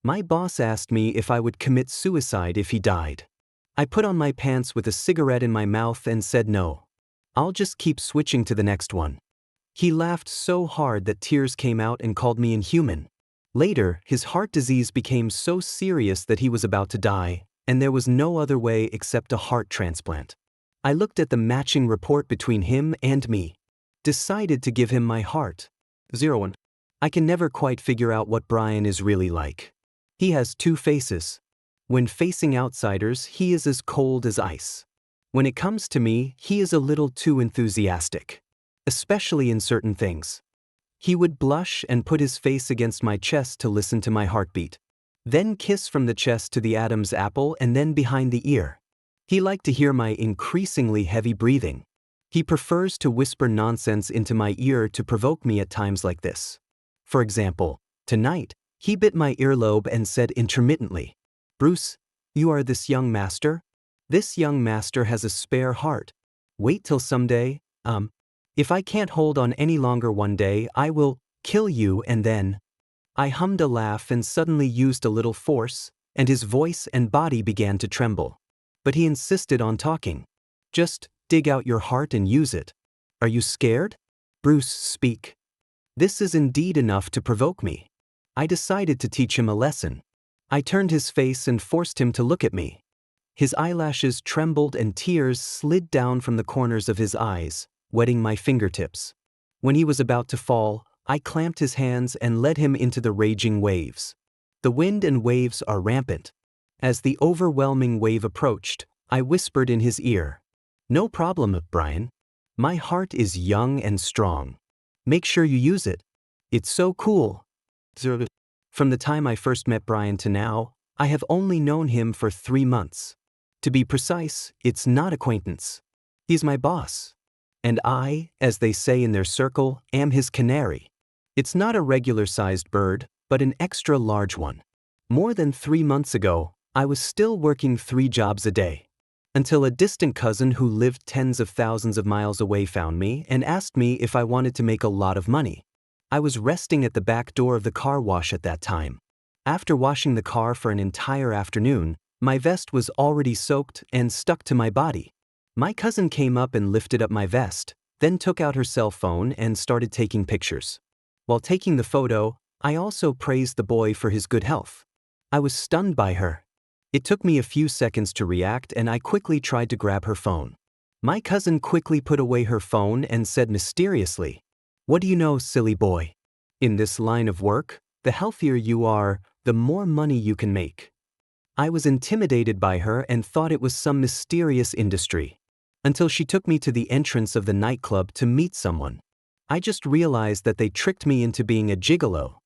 My boss asked me if I would commit suicide if he died. I put on my pants with a cigarette in my mouth and said no. I'll just keep switching to the next one. He laughed so hard that tears came out and called me inhuman. Later, his heart disease became so serious that he was about to die, and there was no other way except a heart transplant. I looked at the matching report between him and me. Decided to give him my heart. 01. I can never quite figure out what Brian is really like. He has two faces. When facing outsiders, he is as cold as ice. When it comes to me, he is a little too enthusiastic. Especially in certain things. He would blush and put his face against my chest to listen to my heartbeat. Then kiss from the chest to the Adam's apple and then behind the ear. He liked to hear my increasingly heavy breathing. He prefers to whisper nonsense into my ear to provoke me at times like this. For example, tonight, he bit my earlobe and said intermittently, "Bruce, you are this young master? This young master has a spare heart. Wait till someday, if I can't hold on any longer one day, I will kill you and then." I hummed a laugh and suddenly used a little force, and his voice and body began to tremble. But he insisted on talking. "Just dig out your heart and use it. Are you scared? Bruce, speak." This is indeed enough to provoke me. I decided to teach him a lesson. I turned his face and forced him to look at me. His eyelashes trembled and tears slid down from the corners of his eyes, wetting my fingertips. When he was about to fall, I clamped his hands and led him into the raging waves. The wind and waves are rampant. As the overwhelming wave approached, I whispered in his ear, "No problem, Brian. My heart is young and strong. Make sure you use it. It's so cool." From the time I first met Brian to now, I have only known him for 3 months. To be precise, it's not acquaintance. He's my boss. And I, as they say in their circle, am his canary. It's not a regular-sized bird, but an extra large one. More than 3 months ago, I was still working 3 jobs a day. Until a distant cousin who lived tens of thousands of miles away found me and asked me if I wanted to make a lot of money. I was resting at the back door of the car wash at that time. After washing the car for an entire afternoon, my vest was already soaked and stuck to my body. My cousin came up and lifted up my vest, then took out her cell phone and started taking pictures. While taking the photo, I also praised the boy for his good health. I was stunned by her. It took me a few seconds to react and I quickly tried to grab her phone. My cousin quickly put away her phone and said mysteriously, "What do you know, silly boy? In this line of work, the healthier you are, the more money you can make." I was intimidated by her and thought it was some mysterious industry. Until she took me to the entrance of the nightclub to meet someone. I just realized that they tricked me into being a gigolo.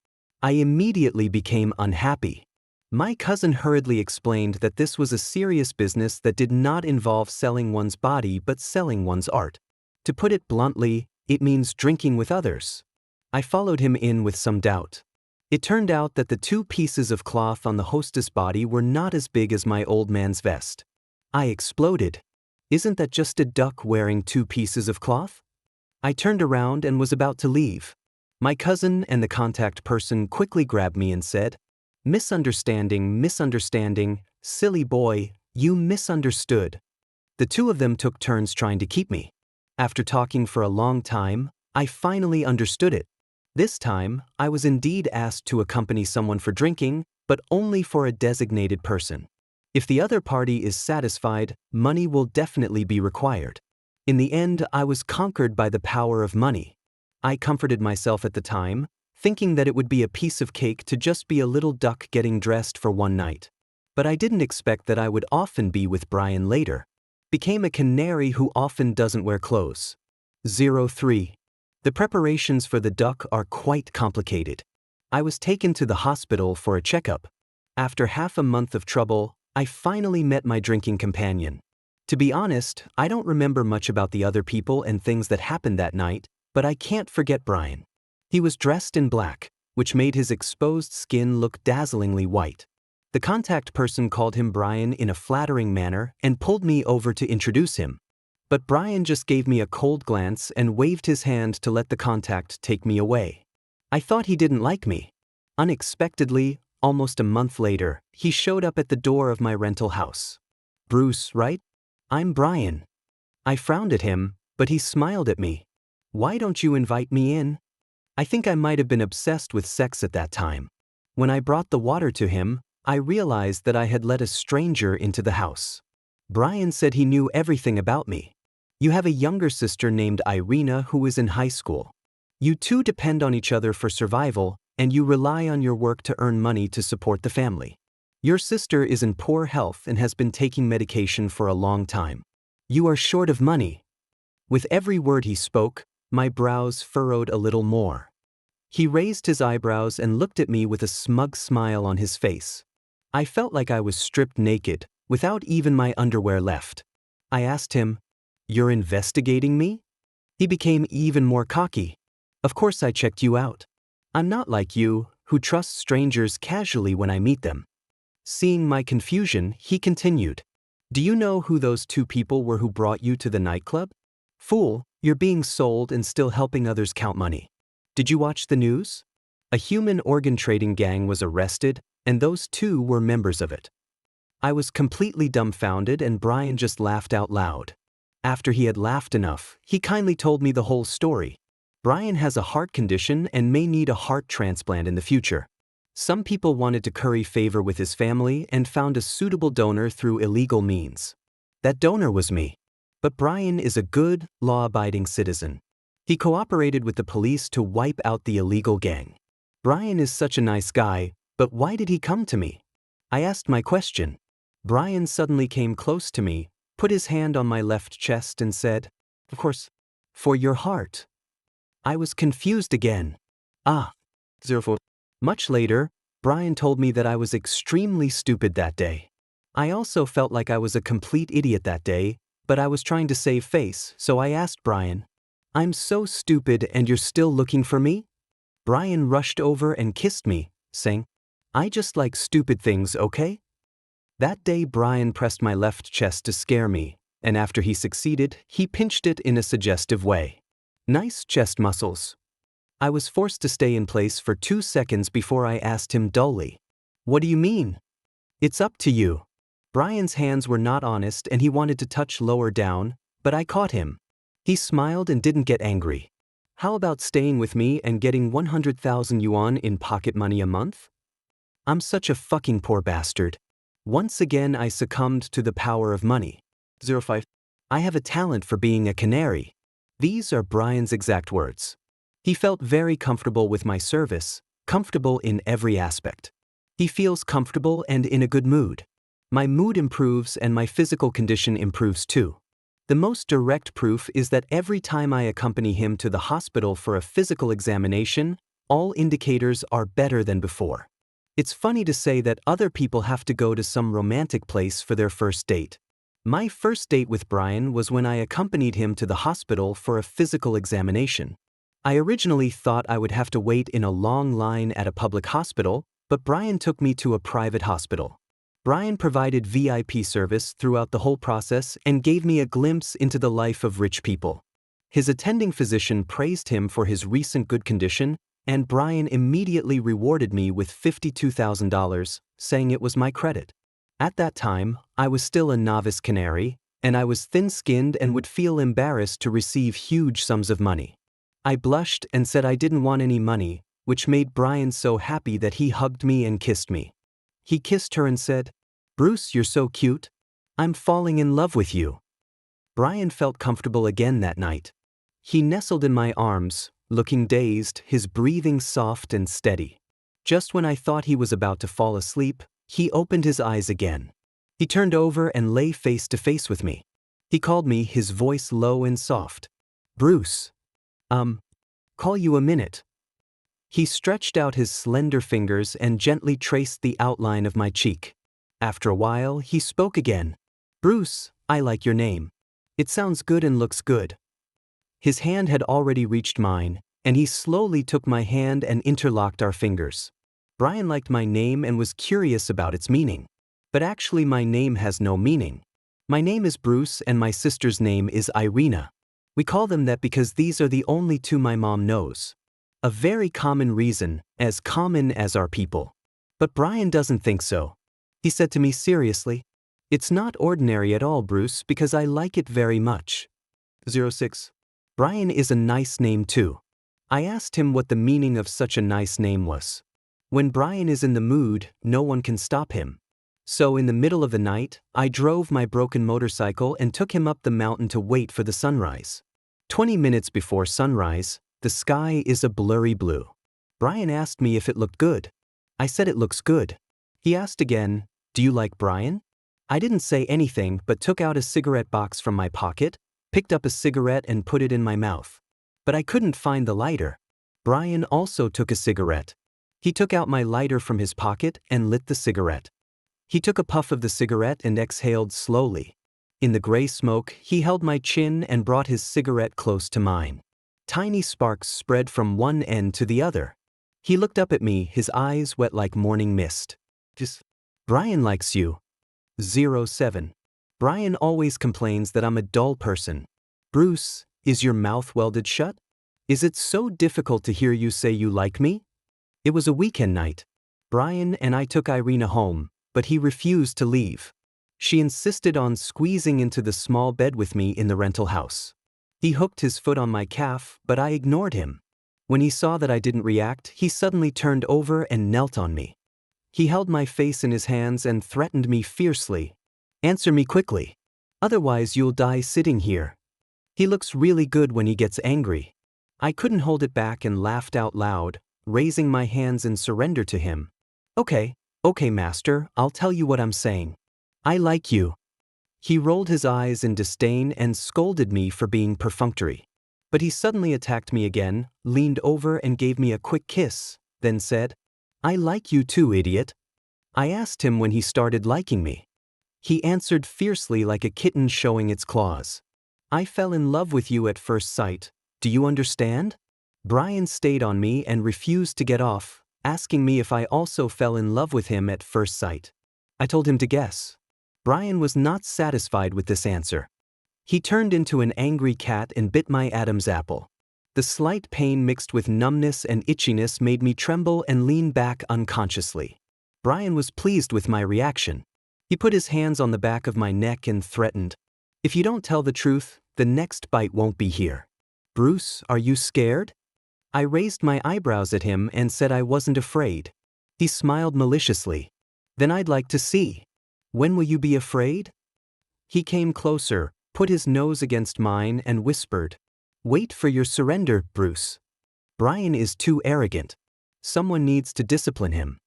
I immediately became unhappy. My cousin hurriedly explained that this was a serious business that did not involve selling one's body but selling one's art. To put it bluntly, it means drinking with others. I followed him in with some doubt. It turned out that the 2 pieces of cloth on the hostess body were not as big as my old man's vest. I exploded. "Isn't that just a duck wearing 2 pieces of cloth?" I turned around and was about to leave. My cousin and the contact person quickly grabbed me and said, Misunderstanding, silly boy, you misunderstood." The 2 of them took turns trying to keep me. After talking for a long time, I finally understood it. This time, I was indeed asked to accompany someone for drinking, but only for a designated person. If the other party is satisfied, money will definitely be required. In the end, I was conquered by the power of money. I comforted myself at the time, thinking that it would be a piece of cake to just be a little duck getting dressed for one night. But I didn't expect that I would often be with Brian later. Became a canary who often doesn't wear clothes. 03. The preparations for the duck are quite complicated. I was taken to the hospital for a checkup. After half a month of trouble, I finally met my drinking companion. To be honest, I don't remember much about the other people and things that happened that night, but I can't forget Brian. He was dressed in black, which made his exposed skin look dazzlingly white. The contact person called him Brian in a flattering manner and pulled me over to introduce him. But Brian just gave me a cold glance and waved his hand to let the contact take me away. I thought he didn't like me. Unexpectedly, Almost a month later, he showed up at the door of my rental house. "Bruce, right? I'm Brian." I frowned at him, but he smiled at me. "Why don't you invite me in?" I think I might have been obsessed with sex at that time. When I brought the water to him, I realized that I had let a stranger into the house. Brian said he knew everything about me. "You have a younger sister named Irina who is in high school. You two depend on each other for survival, and you rely on your work to earn money to support the family. Your sister is in poor health and has been taking medication for a long time. You are short of money." With every word he spoke, my brows furrowed a little more. He raised his eyebrows and looked at me with a smug smile on his face. I felt like I was stripped naked, without even my underwear left. I asked him, "You're investigating me?" He became even more cocky. "Of course I checked you out. I'm not like you, who trusts strangers casually when I meet them." Seeing my confusion, he continued, "Do you know who those two people were who brought you to the nightclub? Fool, you're being sold and still helping others count money. Did you watch the news? A human organ trading gang was arrested, and those two were members of it." I was completely dumbfounded, and Brian just laughed out loud. After he had laughed enough, he kindly told me the whole story. Brian has a heart condition and may need a heart transplant in the future. Some people wanted to curry favor with his family and found a suitable donor through illegal means. That donor was me. But Brian is a good, law-abiding citizen. He cooperated with the police to wipe out the illegal gang. Brian is such a nice guy, but why did he come to me? I asked my question. Brian suddenly came close to me, put his hand on my left chest and said, "Of course, for your heart." I was confused again. Ah, 04. Much later, Brian told me that I was extremely stupid that day. I also felt like I was a complete idiot that day, but I was trying to save face, so I asked Brian, "I'm so stupid and you're still looking for me?" Brian rushed over and kissed me, saying, "I just like stupid things, okay?" That day Brian pressed my left chest to scare me, and after he succeeded, he pinched it in a suggestive way. Nice chest muscles. I was forced to stay in place for 2 seconds before I asked him dully, "What do you mean?" "It's up to you." Brian's hands were not honest and he wanted to touch lower down, but I caught him. He smiled and didn't get angry. "How about staying with me and getting 100,000 yuan in pocket money a month?" I'm such a fucking poor bastard. Once again I succumbed to the power of money. 05. I have a talent for being a canary. These are Brian's exact words. He felt very comfortable with my service, comfortable in every aspect. He feels comfortable and in a good mood. My mood improves and my physical condition improves too. The most direct proof is that every time I accompany him to the hospital for a physical examination, all indicators are better than before. It's funny to say that other people have to go to some romantic place for their first date. My first date with Brian was when I accompanied him to the hospital for a physical examination. I originally thought I would have to wait in a long line at a public hospital, but Brian took me to a private hospital. Brian provided VIP service throughout the whole process and gave me a glimpse into the life of rich people. His attending physician praised him for his recent good condition, and Brian immediately rewarded me with $52,000, saying it was my credit. At that time, I was still a novice canary, and I was thin-skinned and would feel embarrassed to receive huge sums of money. I blushed and said I didn't want any money, which made Brian so happy that he hugged me and kissed me. He kissed her and said, "Bruce, you're so cute. I'm falling in love with you." Brian felt comfortable again that night. He nestled in my arms, looking dazed, his breathing soft and steady. Just when I thought he was about to fall asleep, he opened his eyes again. He turned over and lay face to face with me. He called me, his voice low and soft. "Bruce. Call you a minute." He stretched out his slender fingers and gently traced the outline of my cheek. After a while, he spoke again. "Bruce, I like your name. It sounds good and looks good." His hand had already reached mine, and he slowly took my hand and interlocked our fingers. Brian liked my name and was curious about its meaning. But actually my name has no meaning. My name is Bruce and my sister's name is Irina. We call them that because these are the only two my mom knows. A very common reason, as common as our people. But Brian doesn't think so. He said to me seriously, "It's not ordinary at all, Bruce, because I like it very much." 06. Brian is a nice name too. I asked him what the meaning of such a nice name was. When Brian is in the mood, no one can stop him. So in the middle of the night, I drove my broken motorcycle and took him up the mountain to wait for the sunrise. 20 minutes before sunrise, the sky is a blurry blue. Brian asked me if it looked good. I said it looks good. He asked again, "Do you like Brian?" I didn't say anything but took out a cigarette box from my pocket, picked up a cigarette and put it in my mouth. But I couldn't find the lighter. Brian also took a cigarette. He took out my lighter from his pocket and lit the cigarette. He took a puff of the cigarette and exhaled slowly. In the gray smoke, he held my chin and brought his cigarette close to mine. Tiny sparks spread from one end to the other. He looked up at me, his eyes wet like morning mist. "Brian likes you." 07. Brian always complains that I'm a dull person. "Bruce, is your mouth welded shut? Is it so difficult to hear you say you like me?" It was a weekend night. Brian and I took Irina home, but he refused to leave. She insisted on squeezing into the small bed with me in the rental house. He hooked his foot on my calf, but I ignored him. When he saw that I didn't react, he suddenly turned over and knelt on me. He held my face in his hands and threatened me fiercely. "Answer me quickly. Otherwise you'll die sitting here." He looks really good when he gets angry. I couldn't hold it back and laughed out loud, raising my hands in surrender to him. Okay, master, I'll tell you what I'm saying. I like you." He rolled his eyes in disdain and scolded me for being perfunctory. But he suddenly attacked me again, leaned over and gave me a quick kiss, then said, "I like you too, idiot." I asked him when he started liking me. He answered fiercely like a kitten showing its claws. "I fell in love with you at first sight. Do you understand?" Brian stayed on me and refused to get off, asking me if I also fell in love with him at first sight. I told him to guess. Brian was not satisfied with this answer. He turned into an angry cat and bit my Adam's apple. The slight pain mixed with numbness and itchiness made me tremble and lean back unconsciously. Brian was pleased with my reaction. He put his hands on the back of my neck and threatened, "If you don't tell the truth, the next bite won't be here." "Bruce, are you scared?" I raised my eyebrows at him and said I wasn't afraid. He smiled maliciously. "Then I'd like to see. When will you be afraid?" He came closer, put his nose against mine and whispered, "Wait for your surrender, Bruce. Brian is too arrogant. Someone needs to discipline him."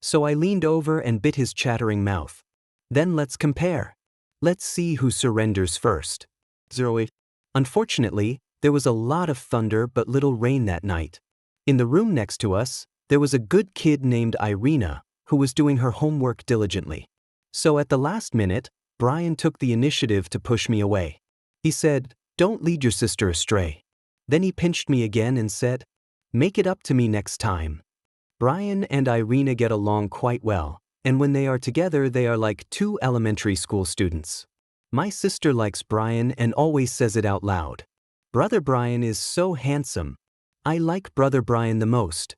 So I leaned over and bit his chattering mouth. "Then let's compare. Let's see who surrenders first." 08. Unfortunately, there was a lot of thunder but little rain that night. In the room next to us, there was a good kid named Irina, who was doing her homework diligently. So at the last minute, Brian took the initiative to push me away. He said, "Don't lead your sister astray." Then he pinched me again and said, "Make it up to me next time." Brian and Irina get along quite well, and when they are together they are like two elementary school students. My sister likes Brian and always says it out loud. "Brother Brian is so handsome. I like Brother Brian the most."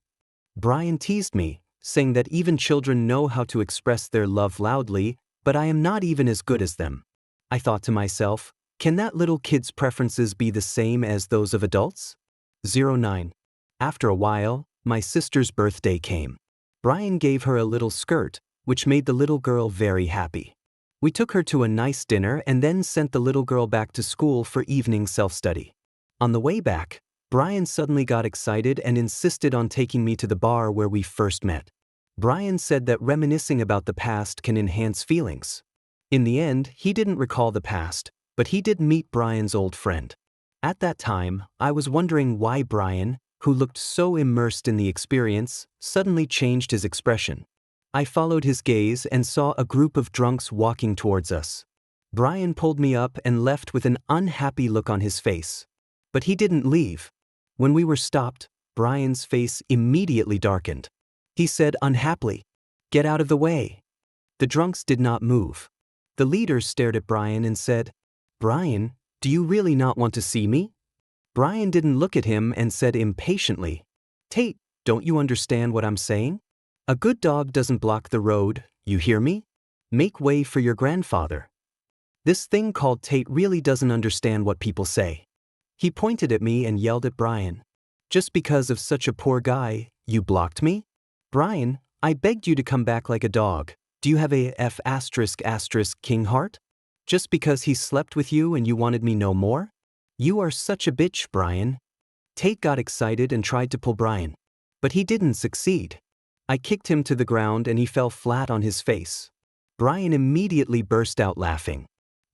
Brian teased me, saying that even children know how to express their love loudly, but I am not even as good as them. I thought to myself, can that little kid's preferences be the same as those of adults? 09. After a while, my sister's birthday came. Brian gave her a little skirt, which made the little girl very happy. We took her to a nice dinner and then sent the little girl back to school for evening self-study. On the way back, Brian suddenly got excited and insisted on taking me to the bar where we first met. Brian said that reminiscing about the past can enhance feelings. In the end, he didn't recall the past, but he did meet Brian's old friend. At that time, I was wondering why Brian, who looked so immersed in the experience, suddenly changed his expression. I followed his gaze and saw a group of drunks walking towards us. Brian pulled me up and left with an unhappy look on his face. But he didn't leave. When we were stopped, Brian's face immediately darkened. He said unhappily, "Get out of the way." The drunks did not move. The leader stared at Brian and said, "Brian, do you really not want to see me?" Brian didn't look at him and said impatiently, "Tate, don't you understand what I'm saying? A good dog doesn't block the road, you hear me? Make way for your grandfather. This thing called Tate really doesn't understand what people say. He pointed at me and yelled at Brian. Just because of such a poor guy, you blocked me? Brian, I begged you to come back like a dog. Do you have a F*** king heart? Just because he slept with you and you wanted me no more? You are such a bitch, Brian. Tate got excited and tried to pull Brian. But he didn't succeed. I kicked him to the ground and he fell flat on his face. Brian immediately burst out laughing.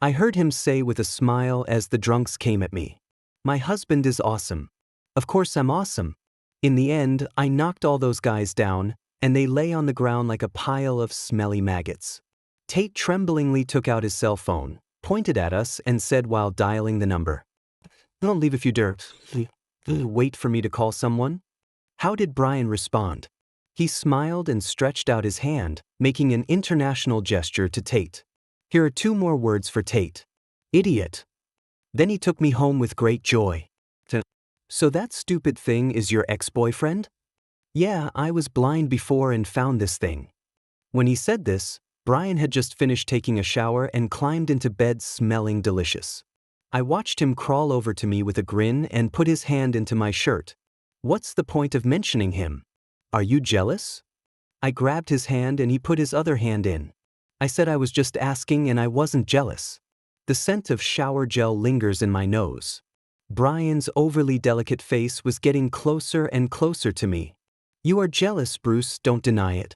I heard him say with a smile as the drunks came at me, "My husband is awesome." Of course I'm awesome. In the end, I knocked all those guys down, and they lay on the ground like a pile of smelly maggots. Tate tremblingly took out his cell phone, pointed at us, and said while dialing the number, "Don't leave if you dare. Wait for me to call someone." How did Brian respond? He smiled and stretched out his hand, making an international gesture to Tate. Here are 2 more words for Tate. Idiot. Then he took me home with great joy. So that stupid thing is your ex-boyfriend? Yeah, I was blind before and found this thing. When he said this, Brian had just finished taking a shower and climbed into bed smelling delicious. I watched him crawl over to me with a grin and put his hand into my shirt. What's the point of mentioning him? Are you jealous? I grabbed his hand and he put his other hand in. I said I was just asking and I wasn't jealous. The scent of shower gel lingers in my nose. Brian's overly delicate face was getting closer and closer to me. You are jealous, Bruce, don't deny it.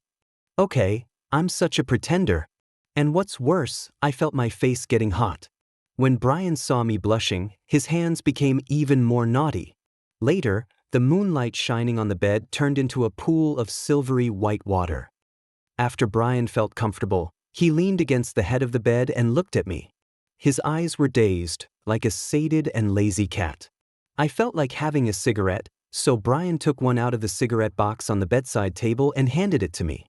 Okay, I'm such a pretender. And what's worse, I felt my face getting hot. When Brian saw me blushing, his hands became even more naughty. Later, the moonlight shining on the bed turned into a pool of silvery white water. After Brian felt comfortable, he leaned against the head of the bed and looked at me. His eyes were dazed, like a sated and lazy cat. I felt like having a cigarette, so Brian took one out of the cigarette box on the bedside table and handed it to me.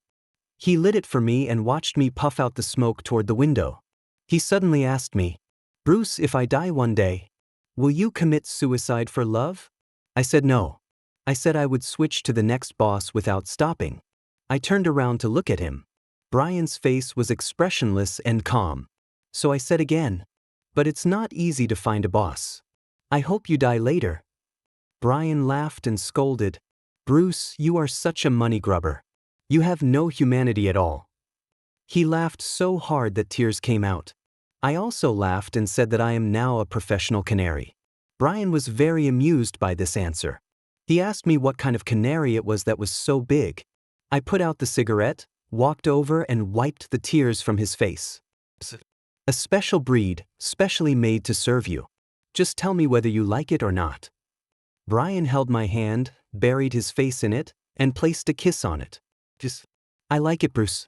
He lit it for me and watched me puff out the smoke toward the window. He suddenly asked me, "Bruce, if I die one day, will you commit suicide for love?" I said no. I said I would switch to the next boss without stopping. I turned around to look at him. Brian's face was expressionless and calm. So I said again, "But it's not easy to find a boss. I hope you die later." Brian laughed and scolded, "Bruce, you are such a money grubber. You have no humanity at all." He laughed so hard that tears came out. I also laughed and said that I am now a professional canary. Brian was very amused by this answer. He asked me what kind of canary it was that was so big. I put out the cigarette, walked over and wiped the tears from his face. "A special breed, specially made to serve you. Just tell me whether you like it or not." Brian held my hand, buried his face in it, and placed a kiss on it. I like it, Bruce.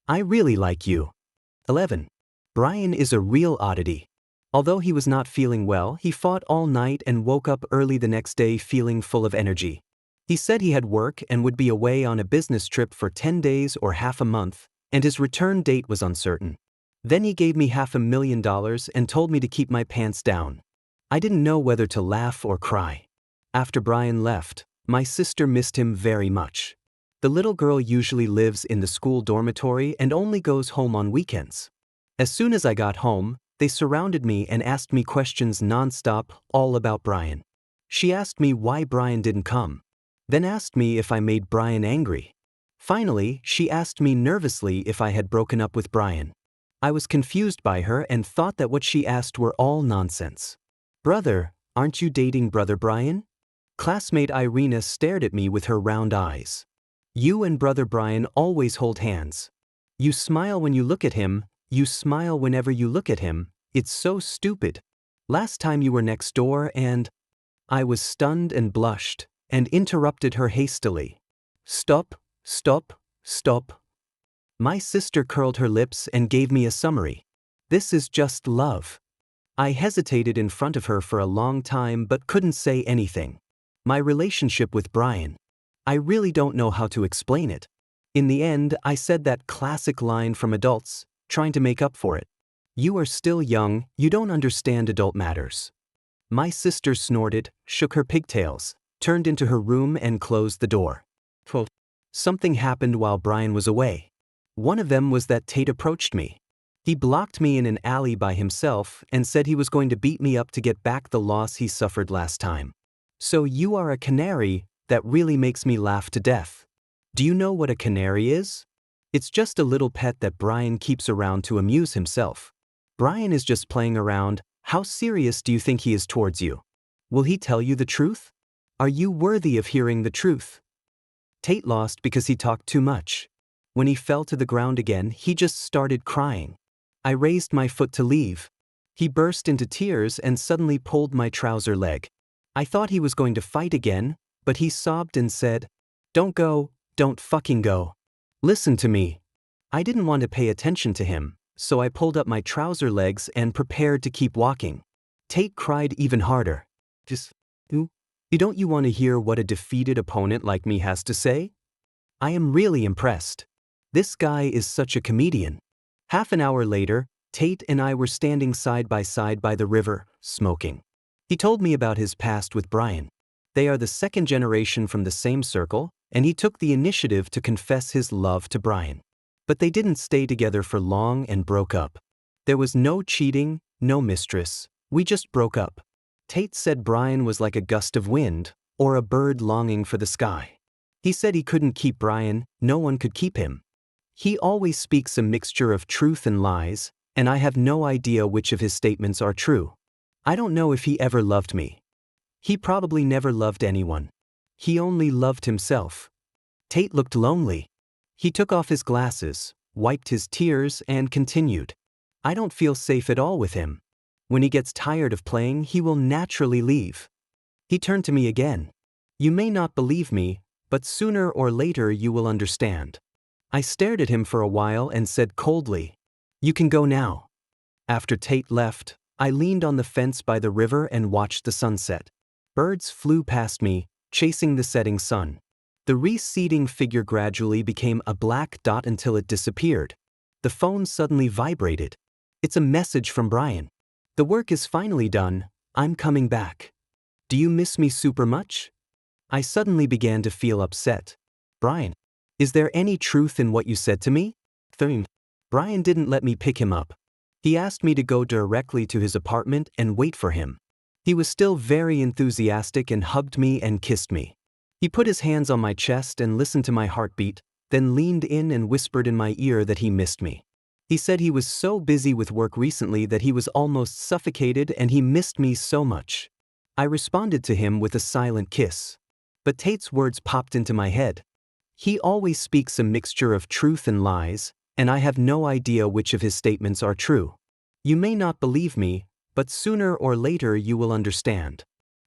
I really like you. 11. Brian is a real oddity. Although he was not feeling well, he fought all night and woke up early the next day feeling full of energy. He said he had work and would be away on a business trip for 10 days or half a month, and his return date was uncertain. Then he gave me $500,000 and told me to keep my pants down. I didn't know whether to laugh or cry. After Brian left, my sister missed him very much. The little girl usually lives in the school dormitory and only goes home on weekends. As soon as I got home, they surrounded me and asked me questions nonstop, all about Brian. She asked me why Brian didn't come, then asked me if I made Brian angry. Finally, she asked me nervously if I had broken up with Brian. I was confused by her and thought that what she asked were all nonsense. "Brother, aren't you dating Brother Brian?" Classmate Irina stared at me with her round eyes. "You and Brother Brian always hold hands. You smile when you look at him, you smile whenever you look at him. It's so stupid. Last time you were next door and—" I was stunned and blushed, and interrupted her hastily. "Stop, stop, stop." My sister curled her lips and gave me a summary. "This is just love." I hesitated in front of her for a long time but couldn't say anything. My relationship with Brian. I really don't know how to explain it. In the end, I said that classic line from adults, trying to make up for it. "You are still young, you don't understand adult matters." My sister snorted, shook her pigtails, turned into her room and closed the door. Something happened while Brian was away. One of them was that Tate approached me. He blocked me in an alley by himself and said he was going to beat me up to get back the loss he suffered last time. So you are a canary? That really makes me laugh to death. Do you know what a canary is? It's just a little pet that Brian keeps around to amuse himself. Brian is just playing around. How serious do you think he is towards you? Will he tell you the truth? Are you worthy of hearing the truth? Tate lost because he talked too much. When he fell to the ground again, he just started crying. I raised my foot to leave. He burst into tears and suddenly pulled my trouser leg. I thought he was going to fight again, but he sobbed and said, "Don't go, don't fucking go. Listen to me." I didn't want to pay attention to him, so I pulled up my trouser legs and prepared to keep walking. Tate cried even harder. Don't you want to hear what a defeated opponent like me has to say? I am really impressed. This guy is such a comedian. Half an hour later, Tate and I were standing side by the river, smoking. He told me about his past with Brian. They are the second generation from the same circle, and he took the initiative to confess his love to Brian. But they didn't stay together for long and broke up. There was no cheating, no mistress. We just broke up. Tate said Brian was like a gust of wind, or a bird longing for the sky. He said he couldn't keep Brian, no one could keep him. He always speaks a mixture of truth and lies, and I have no idea which of his statements are true. I don't know if he ever loved me. He probably never loved anyone. He only loved himself. Tate looked lonely. He took off his glasses, wiped his tears, and continued. I don't feel safe at all with him. When he gets tired of playing, he will naturally leave. He turned to me again. You may not believe me, but sooner or later you will understand. I stared at him for a while and said coldly, "You can go now." After Tate left, I leaned on the fence by the river and watched the sunset. Birds flew past me, chasing the setting sun. The receding figure gradually became a black dot until it disappeared. The phone suddenly vibrated. It's a message from Brian. The work is finally done. I'm coming back. Do you miss me super much? I suddenly began to feel upset. Brian, is there any truth in what you said to me? Brian didn't let me pick him up. He asked me to go directly to his apartment and wait for him. He was still very enthusiastic and hugged me and kissed me. He put his hands on my chest and listened to my heartbeat, then leaned in and whispered in my ear that he missed me. He said he was so busy with work recently that he was almost suffocated and he missed me so much. I responded to him with a silent kiss. But Tate's words popped into my head. He always speaks a mixture of truth and lies, and I have no idea which of his statements are true. You may not believe me, but sooner or later you will understand.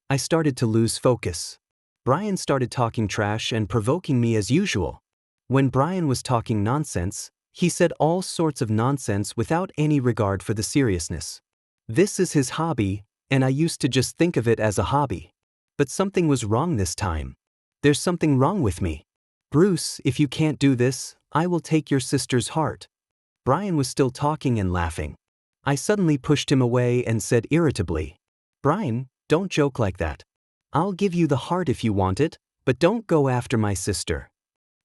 I started to lose focus. Brian started talking trash and provoking me as usual. When Brian was talking nonsense, he said all sorts of nonsense without any regard for the seriousness. This is his hobby, and I used to just think of it as a hobby. But something was wrong this time. There's something wrong with me. Bruce, if you can't do this, I will take your sister's heart. Brian was still talking and laughing. I suddenly pushed him away and said irritably, Brian, don't joke like that. I'll give you the heart if you want it, but don't go after my sister.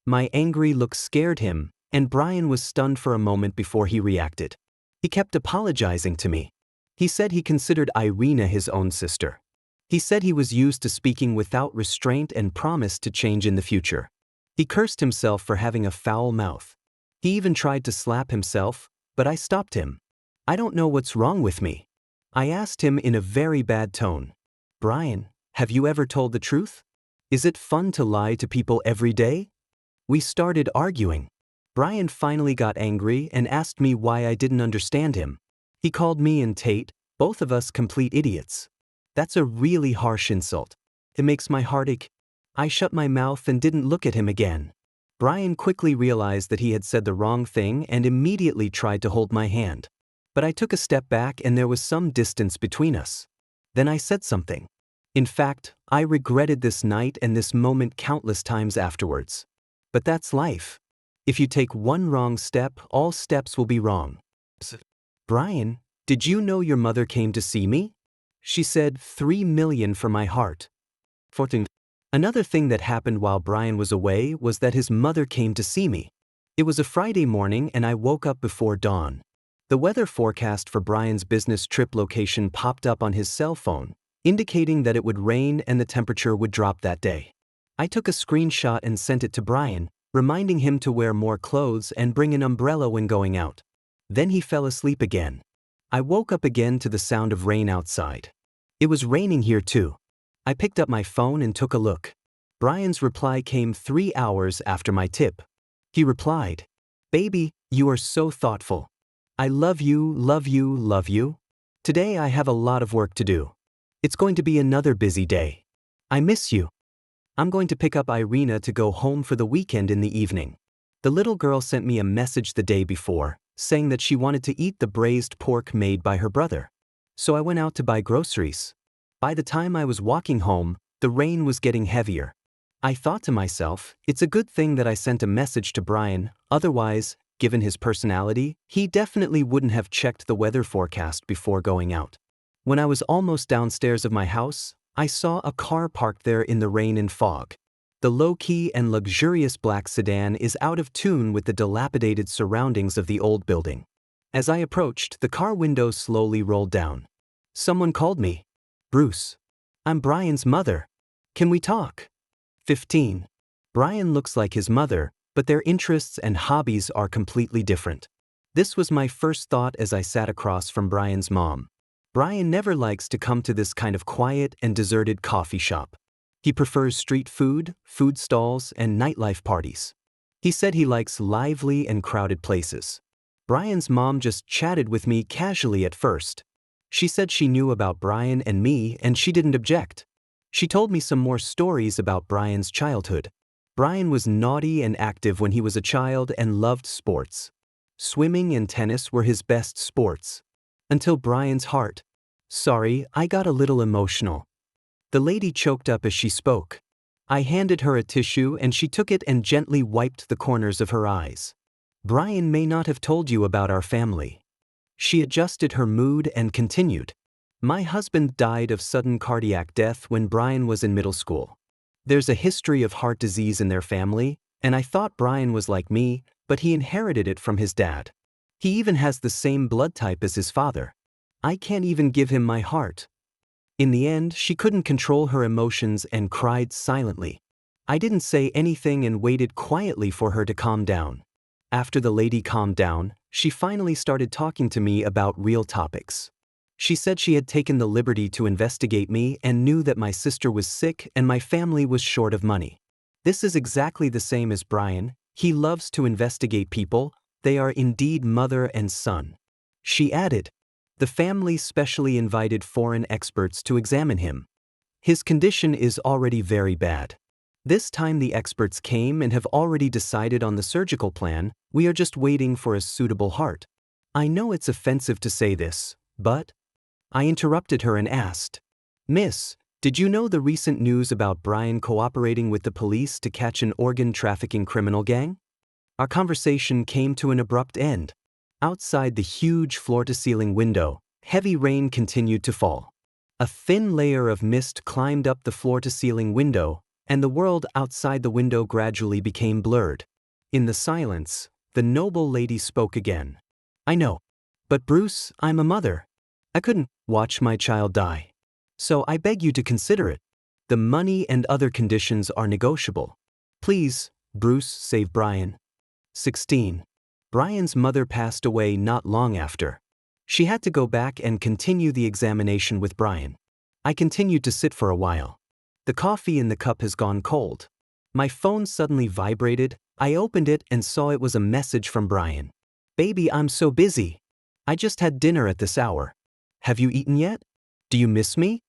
My angry look scared him, and Brian was stunned for a moment before he reacted. He kept apologizing to me. He said he considered Irina his own sister. He said he was used to speaking without restraint and promised to change in the future. He cursed himself for having a foul mouth. He even tried to slap himself, but I stopped him. I don't know what's wrong with me. I asked him in a very bad tone, Brian, have you ever told the truth? Is it fun to lie to people every day? We started arguing. Brian finally got angry and asked me why I didn't understand him. He called me and Tate, both of us complete idiots. That's a really harsh insult. It makes my heart ache. I shut my mouth and didn't look at him again. Brian quickly realized that he had said the wrong thing and immediately tried to hold my hand. But I took a step back and there was some distance between us. Then I said something. In fact, I regretted this night and this moment countless times afterwards. But that's life. If you take one wrong step, all steps will be wrong. Brian, did you know your mother came to see me? She said 3 million for my heart. 14. Another thing that happened while Brian was away was that his mother came to see me. It was a Friday morning and I woke up before dawn. The weather forecast for Brian's business trip location popped up on his cell phone, indicating that it would rain and the temperature would drop that day. I took a screenshot and sent it to Brian, reminding him to wear more clothes and bring an umbrella when going out. Then he fell asleep again. I woke up again to the sound of rain outside. It was raining here too. I picked up my phone and took a look. Brian's reply came 3 hours after my tip. He replied, "Baby, you are so thoughtful. I love you, love you, love you. Today I have a lot of work to do. It's going to be another busy day. I miss you. I'm going to pick up Irina to go home for the weekend in the evening." The little girl sent me a message the day before, saying that she wanted to eat the braised pork made by her brother. So I went out to buy groceries. By the time I was walking home, the rain was getting heavier. I thought to myself, it's a good thing that I sent a message to Brian, otherwise, given his personality, he definitely wouldn't have checked the weather forecast before going out. When I was almost downstairs of my house, I saw a car parked there in the rain and fog. The low-key and luxurious black sedan is out of tune with the dilapidated surroundings of the old building. As I approached, the car window slowly rolled down. Someone called me. "Bruce. I'm Brian's mother. Can we talk?" 15. Brian looks like his mother, but their interests and hobbies are completely different. This was my first thought as I sat across from Brian's mom. Brian never likes to come to this kind of quiet and deserted coffee shop. He prefers street food, food stalls, and nightlife parties. He said he likes lively and crowded places. Brian's mom just chatted with me casually at first. She said she knew about Brian and me and she didn't object. She told me some more stories about Brian's childhood. Brian was naughty and active when he was a child and loved sports. Swimming and tennis were his best sports. Until Brian's heart. Sorry, I got a little emotional. The lady choked up as she spoke. I handed her a tissue and she took it and gently wiped the corners of her eyes. Brian may not have told you about our family. She adjusted her mood and continued. My husband died of sudden cardiac death when Brian was in middle school. There's a history of heart disease in their family, and I thought Brian was like me, but he inherited it from his dad. He even has the same blood type as his father. I can't even give him my heart. In the end, she couldn't control her emotions and cried silently. I didn't say anything and waited quietly for her to calm down. After the lady calmed down, she finally started talking to me about real topics. She said she had taken the liberty to investigate me and knew that my sister was sick and my family was short of money. This is exactly the same as Brian. He loves to investigate people. They are indeed mother and son. She added, the family specially invited foreign experts to examine him. His condition is already very bad. This time the experts came and have already decided on the surgical plan. We are just waiting for a suitable heart. I know it's offensive to say this, but I interrupted her and asked, "Miss, did you know the recent news about Brian cooperating with the police to catch an organ trafficking criminal gang?" Our conversation came to an abrupt end. Outside the huge floor-to-ceiling window, heavy rain continued to fall. A thin layer of mist climbed up the floor-to-ceiling window, and the world outside the window gradually became blurred. In the silence, the noble lady spoke again. "I know. But Bruce, I'm a mother. I couldn't watch my child die. So I beg you to consider it. The money and other conditions are negotiable. Please, Bruce, save Brian." 16. Brian's mother passed away not long after. She had to go back and continue the examination with Brian. I continued to sit for a while. The coffee in the cup has gone cold. My phone suddenly vibrated. I opened it and saw it was a message from Brian. "Baby, I'm so busy. I just had dinner at this hour. Have you eaten yet? Do you miss me?"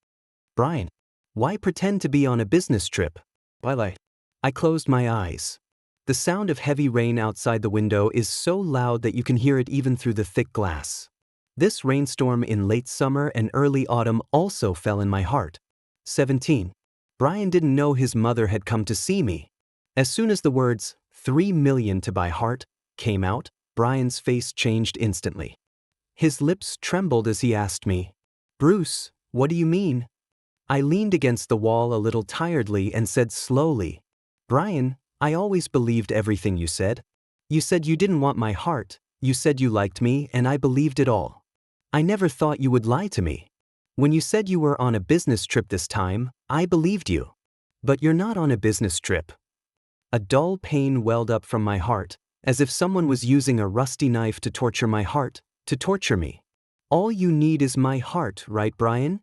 Brian. Why pretend to be on a business trip? Bye. I closed my eyes. The sound of heavy rain outside the window is so loud that you can hear it even through the thick glass. This rainstorm in late summer and early autumn also fell in my heart. 17. Brian didn't know his mother had come to see me. As soon as the words, "3 million to buy heart," came out, Brian's face changed instantly. His lips trembled as he asked me, "Bruce, what do you mean?" I leaned against the wall a little tiredly and said slowly, "Brian, I always believed everything you said. You said you didn't want my heart, you said you liked me, and I believed it all. I never thought you would lie to me. When you said you were on a business trip this time, I believed you. But you're not on a business trip." A dull pain welled up from my heart, as if someone was using a rusty knife to torture my heart, to torture me. "All you need is my heart, right, Brian?"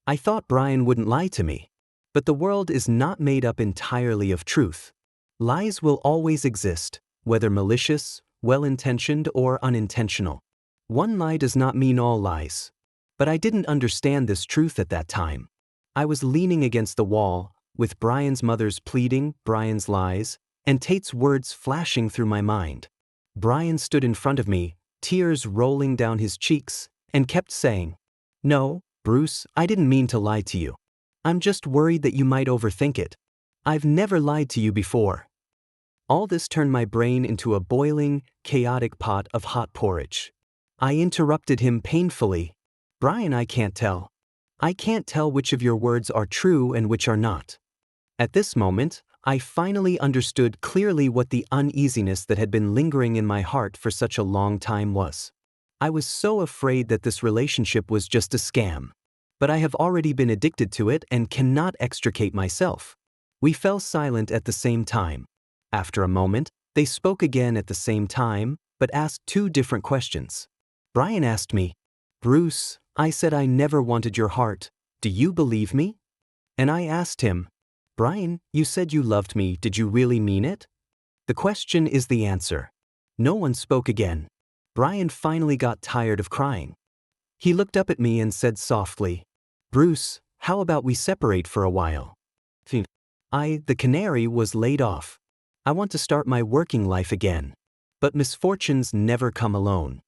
I thought Brian wouldn't lie to me. But the world is not made up entirely of truth. Lies will always exist, whether malicious, well-intentioned, or unintentional. One lie does not mean all lies. But I didn't understand this truth at that time. I was leaning against the wall, with Brian's mother's pleading, Brian's lies, and Tate's words flashing through my mind. Brian stood in front of me, tears rolling down his cheeks, and kept saying, "No, Bruce, I didn't mean to lie to you. I'm just worried that you might overthink it. I've never lied to you before." All this turned my brain into a boiling, chaotic pot of hot porridge. I interrupted him painfully. "Brian, I can't tell. I can't tell which of your words are true and which are not." At this moment, I finally understood clearly what the uneasiness that had been lingering in my heart for such a long time was. I was so afraid that this relationship was just a scam. But I have already been addicted to it and cannot extricate myself. We fell silent at the same time. After a moment, they spoke again at the same time, but asked two different questions. Brian asked me, "Bruce, I said I never wanted your heart. Do you believe me?" And I asked him, "Brian, you said you loved me. Did you really mean it?" The question is the answer. No one spoke again. Brian finally got tired of crying. He looked up at me and said softly, "Bruce, how about we separate for a while?" The canary, was laid off. I want to start my working life again. But misfortunes never come alone.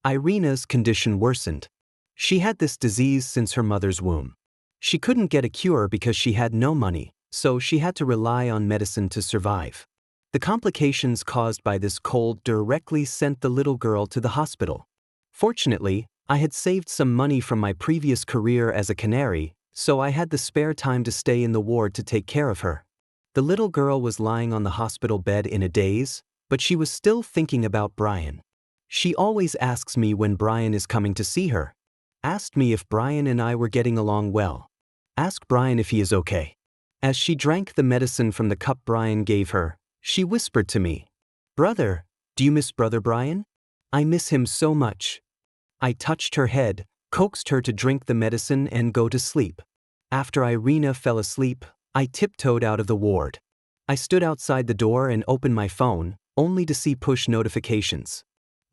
Irina's condition worsened. She had this disease since her mother's womb. She couldn't get a cure because she had no money, so she had to rely on medicine to survive. The complications caused by this cold directly sent the little girl to the hospital. Fortunately, I had saved some money from my previous career as a canary, so I had the spare time to stay in the ward to take care of her. The little girl was lying on the hospital bed in a daze, but she was still thinking about Brian. She always asks me when Brian is coming to see her. Asked me if Brian and I were getting along well. Ask Brian if he is okay. As she drank the medicine from the cup Brian gave her, she whispered to me, "Brother, do you miss Brother Brian? I miss him so much." I touched her head, coaxed her to drink the medicine and go to sleep. After Irina fell asleep, I tiptoed out of the ward. I stood outside the door and opened my phone, only to see push notifications.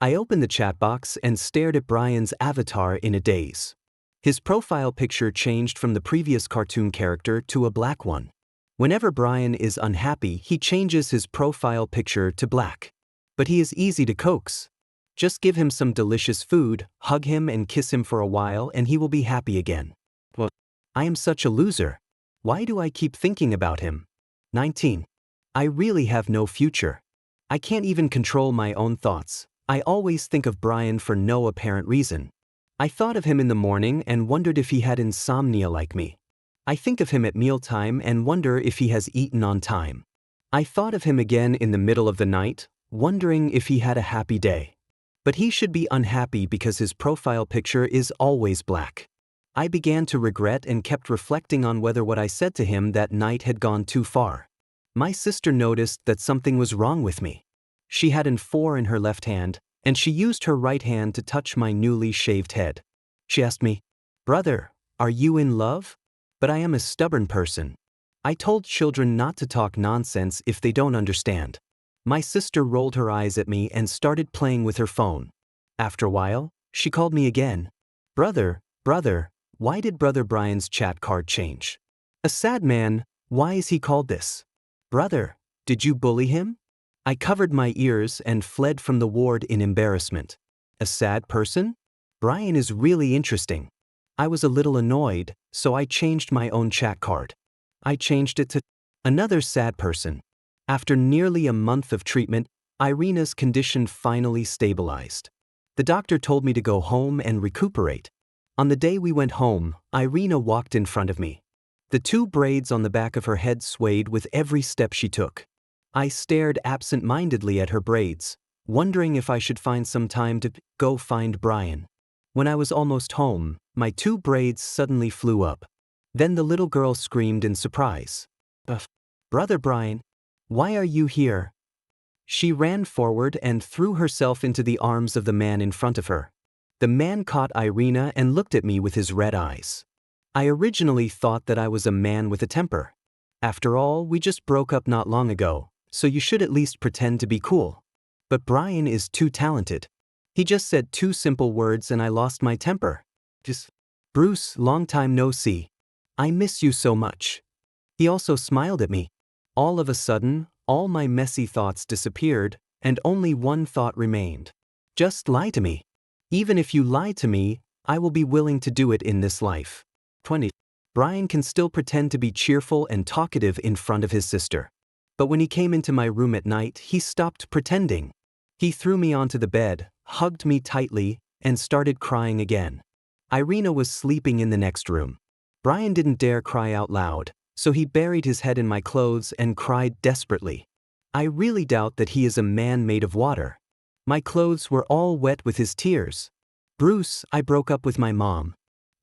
I opened the chat box and stared at Brian's avatar in a daze. His profile picture changed from the previous cartoon character to a black one. Whenever Brian is unhappy, he changes his profile picture to black. But he is easy to coax. Just give him some delicious food, hug him and kiss him for a while and he will be happy again. Well, I am such a loser. Why do I keep thinking about him? 19. I really have no future. I can't even control my own thoughts. I always think of Brian for no apparent reason. I thought of him in the morning and wondered if he had insomnia like me. I think of him at mealtime and wonder if he has eaten on time. I thought of him again in the middle of the night, wondering if he had a happy day. But he should be unhappy because his profile picture is always black. I began to regret and kept reflecting on whether what I said to him that night had gone too far. My sister noticed that something was wrong with me. She had an 4 in her left hand, and she used her right hand to touch my newly shaved head. She asked me, "Brother, are you in love?" But I am a stubborn person. I told children not to talk nonsense if they don't understand. My sister rolled her eyes at me and started playing with her phone. After a while, she called me again. Brother, why did Brother Brian's chat card change? A sad man, why is he called this? Brother, did you bully him?" I covered my ears and fled from the ward in embarrassment. A sad person? Brian is really interesting. I was a little annoyed, so I changed my own chat card. I changed it to another sad person. After nearly a month of treatment, Irina's condition finally stabilized. The doctor told me to go home and recuperate. On the day we went home, Irina walked in front of me. The two braids on the back of her head swayed with every step she took. I stared absent-mindedly at her braids, wondering if I should find some time to go find Brian. When I was almost home, my two braids suddenly flew up. Then the little girl screamed in surprise. Brother Brian, why are you here?" She ran forward and threw herself into the arms of the man in front of her. The man caught Irina and looked at me with his red eyes. I originally thought that I was a man with a temper. After all, we just broke up not long ago, so you should at least pretend to be cool. But Brian is too talented. He just said two simple words and I lost my temper. Bruce, long time no see. I miss you so much." He also smiled at me. All of a sudden, all my messy thoughts disappeared, and only one thought remained. Just lie to me. Even if you lie to me, I will be willing to do it in this life. 20. Brian can still pretend to be cheerful and talkative in front of his sister. But when he came into my room at night, he stopped pretending. He threw me onto the bed, hugged me tightly, and started crying again. Irina was sleeping in the next room. Brian didn't dare cry out loud, so he buried his head in my clothes and cried desperately. I really doubt that he is a man made of water. My clothes were all wet with his tears. "Bruce, I broke up with my mom.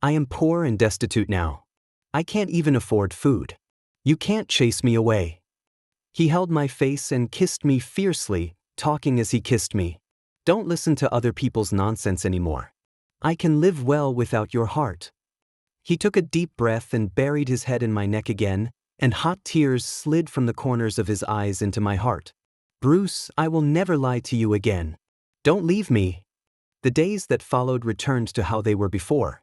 I am poor and destitute now. I can't even afford food. You can't chase me away." He held my face and kissed me fiercely, talking as he kissed me. "Don't listen to other people's nonsense anymore. I can live well without your heart." He took a deep breath and buried his head in my neck again, and hot tears slid from the corners of his eyes into my heart. "Bruce, I will never lie to you again. Don't leave me." The days that followed returned to how they were before.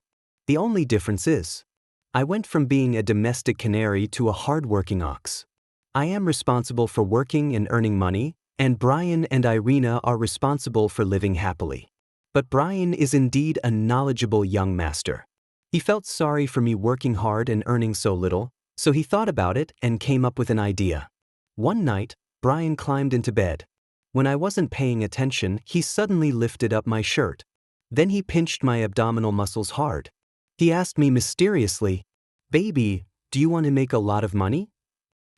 The only difference is, I went from being a domestic canary to a hard-working ox. I am responsible for working and earning money, and Brian and Irina are responsible for living happily. But Brian is indeed a knowledgeable young master. He felt sorry for me working hard and earning so little, so he thought about it and came up with an idea. One night, Brian climbed into bed. When I wasn't paying attention, he suddenly lifted up my shirt. Then he pinched my abdominal muscles hard. He asked me mysteriously, "Baby, do you want to make a lot of money?"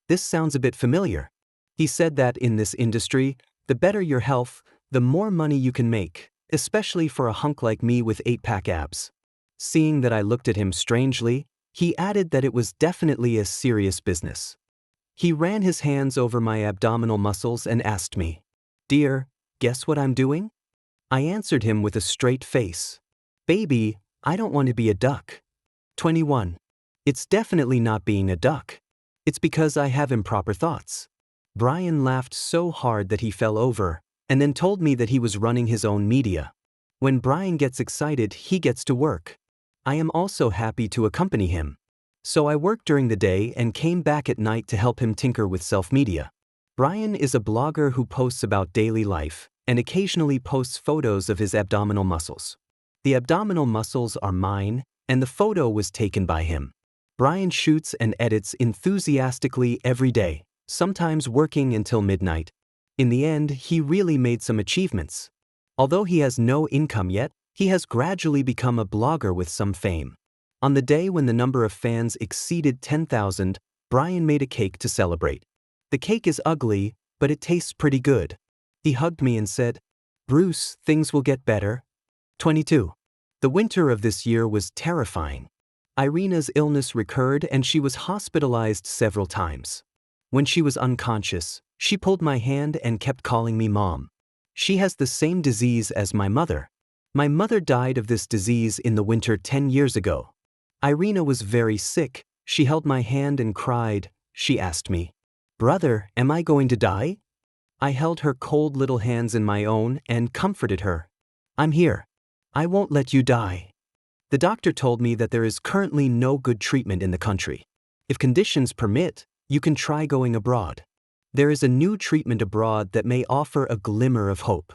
This sounds a bit familiar. He said that in this industry, the better your health, the more money you can make, especially for a hunk like me with 8-pack abs. Seeing that I looked at him strangely, he added that it was definitely a serious business. He ran his hands over my abdominal muscles and asked me, "Dear, guess what I'm doing?" I answered him with a straight face. "Baby, I don't want to be a duck." 21. It's definitely not being a duck. It's because I have improper thoughts. Brian laughed so hard that he fell over, and then told me that he was running his own media. When Brian gets excited, he gets to work. I am also happy to accompany him. So I worked during the day and came back at night to help him tinker with self-media. Brian is a blogger who posts about daily life, and occasionally posts photos of his abdominal muscles. The abdominal muscles are mine, and the photo was taken by him. Brian shoots and edits enthusiastically every day, sometimes working until midnight. In the end, he really made some achievements. Although he has no income yet, he has gradually become a blogger with some fame. On the day when the number of fans exceeded 10,000, Brian made a cake to celebrate. The cake is ugly, but it tastes pretty good. He hugged me and said, "Bruce, things will get better." 22. The winter of this year was terrifying. Irina's illness recurred and she was hospitalized several times. When she was unconscious, she pulled my hand and kept calling me Mom. She has the same disease as my mother. My mother died of this disease in the winter 10 years ago. Irina was very sick. She held my hand and cried. She asked me, "Brother, am I going to die?" I held her cold little hands in my own and comforted her. "I'm here. I won't let you die." The doctor told me that there is currently no good treatment in the country. If conditions permit, you can try going abroad. There is a new treatment abroad that may offer a glimmer of hope.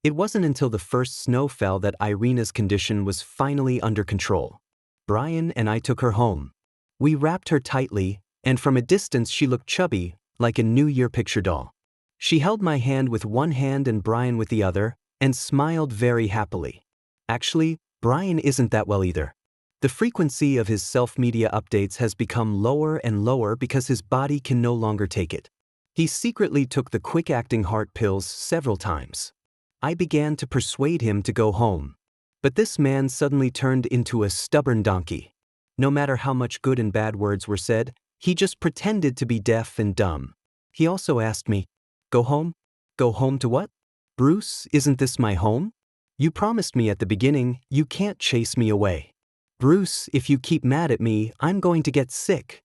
It wasn't until the first snow fell that Irina's condition was finally under control. Brian and I took her home. We wrapped her tightly, and from a distance she looked chubby, like a New Year picture doll. She held my hand with one hand and Brian with the other, and smiled very happily. Actually, Brian isn't that well either. The frequency of his self-media updates has become lower and lower because his body can no longer take it. He secretly took the quick-acting heart pills several times. I began to persuade him to go home. But this man suddenly turned into a stubborn donkey. No matter how much good and bad words were said, he just pretended to be deaf and dumb. He also asked me, "Go home? Go home to what? Bruce, isn't this my home? You promised me at the beginning you can't chase me away. Bruce, if you keep mad at me, I'm going to get sick."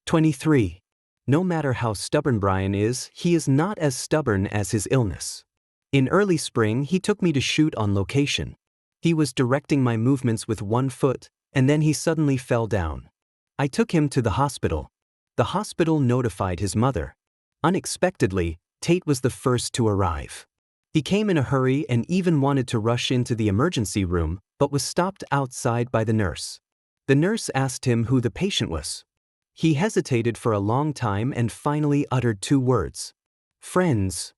23. No matter how stubborn Brian is, he is not as stubborn as his illness. In early spring, he took me to shoot on location. He was directing my movements with one foot, and then he suddenly fell down. I took him to the hospital. The hospital notified his mother. Unexpectedly, Tate was the first to arrive. He came in a hurry and even wanted to rush into the emergency room, but was stopped outside by the nurse. The nurse asked him who the patient was. He hesitated for a long time and finally uttered two words: "Friends."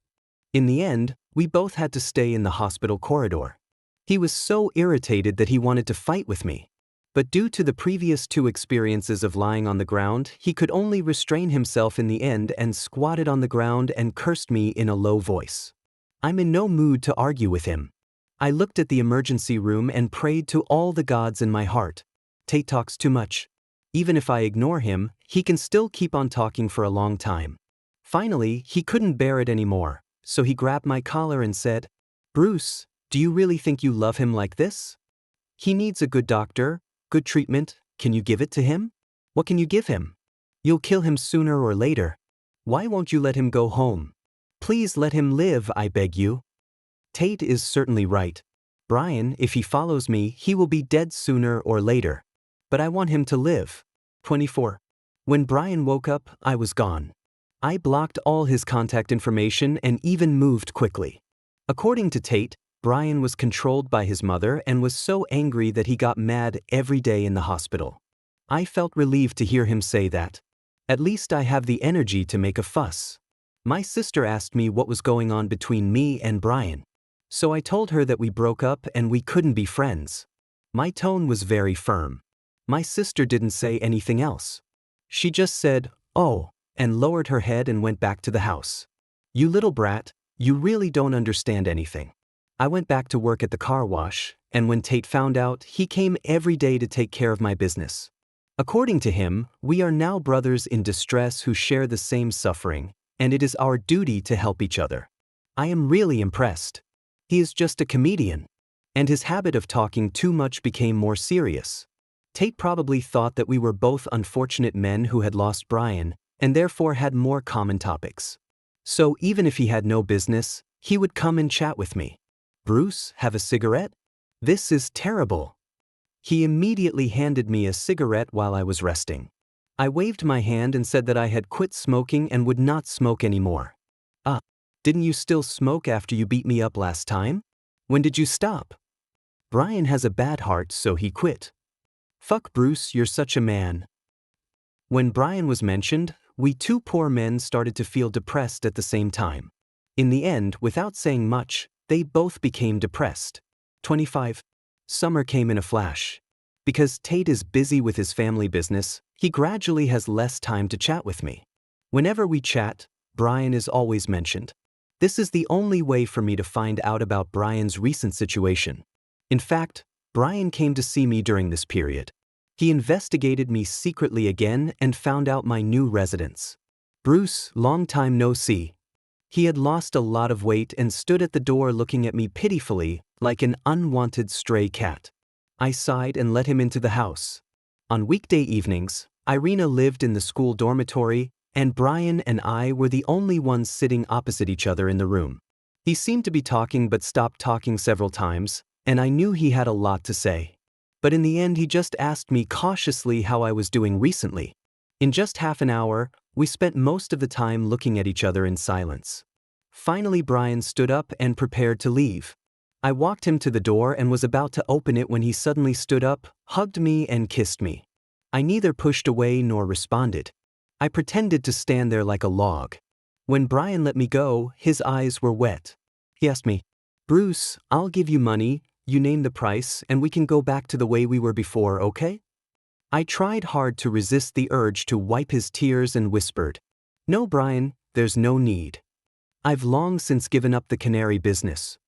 In the end, we both had to stay in the hospital corridor. He was so irritated that he wanted to fight with me. But due to the previous two experiences of lying on the ground, he could only restrain himself in the end and squatted on the ground and cursed me in a low voice. I'm in no mood to argue with him. I looked at the emergency room and prayed to all the gods in my heart. Tate talks too much. Even if I ignore him, he can still keep on talking for a long time. Finally, he couldn't bear it anymore, so he grabbed my collar and said, "Bruce, do you really think you love him like this? He needs a good doctor, good treatment. Can you give it to him? What can you give him? You'll kill him sooner or later. Why won't you let him go home? Please let him live, I beg you." Tate is certainly right. Brian, if he follows me, he will be dead sooner or later. But I want him to live. 24. When Brian woke up, I was gone. I blocked all his contact information and even moved quickly. According to Tate, Brian was controlled by his mother and was so angry that he got mad every day in the hospital. I felt relieved to hear him say that. At least I have the energy to make a fuss. My sister asked me what was going on between me and Brian. So I told her that we broke up and we couldn't be friends. My tone was very firm. My sister didn't say anything else. She just said, "Oh," and lowered her head and went back to the house. "You little brat, you really don't understand anything." I went back to work at the car wash, and when Tate found out, he came every day to take care of my business. According to him, we are now brothers in distress who share the same suffering, and it is our duty to help each other. I am really impressed. He is just a comedian. And his habit of talking too much became more serious. Tate probably thought that we were both unfortunate men who had lost Brian, and therefore had more common topics. So even if he had no business, he would come and chat with me. "Bruce, have a cigarette? This is terrible." He immediately handed me a cigarette while I was resting. I waved my hand and said that I had quit smoking and would not smoke anymore. "Ah, didn't you still smoke after you beat me up last time? When did you stop?" "Brian has a bad heart, so he quit." "Fuck Bruce, you're such a man." When Brian was mentioned, we two poor men started to feel depressed at the same time. In the end, without saying much, they both became depressed. 25. Summer came in a flash. Because Tate is busy with his family business, he gradually has less time to chat with me. Whenever we chat, Brian is always mentioned. This is the only way for me to find out about Brian's recent situation. In fact, Brian came to see me during this period. He investigated me secretly again and found out my new residence. "Bruce, long time no see." He had lost a lot of weight and stood at the door looking at me pitifully, like an unwanted stray cat. I sighed and let him into the house. On weekday evenings, Irina lived in the school dormitory, and Brian and I were the only ones sitting opposite each other in the room. He seemed to be talking but stopped talking several times, and I knew he had a lot to say. But in the end, he just asked me cautiously how I was doing recently. In just half an hour, we spent most of the time looking at each other in silence. Finally, Brian stood up and prepared to leave. I walked him to the door and was about to open it when he suddenly stood up, hugged me, and kissed me. I neither pushed away nor responded. I pretended to stand there like a log. When Brian let me go, his eyes were wet. He asked me, "Bruce, I'll give you money, you name the price and we can go back to the way we were before, okay? I tried hard to resist the urge to wipe his tears and whispered, "No, Brian, there's no need. I've long since given up the canary business."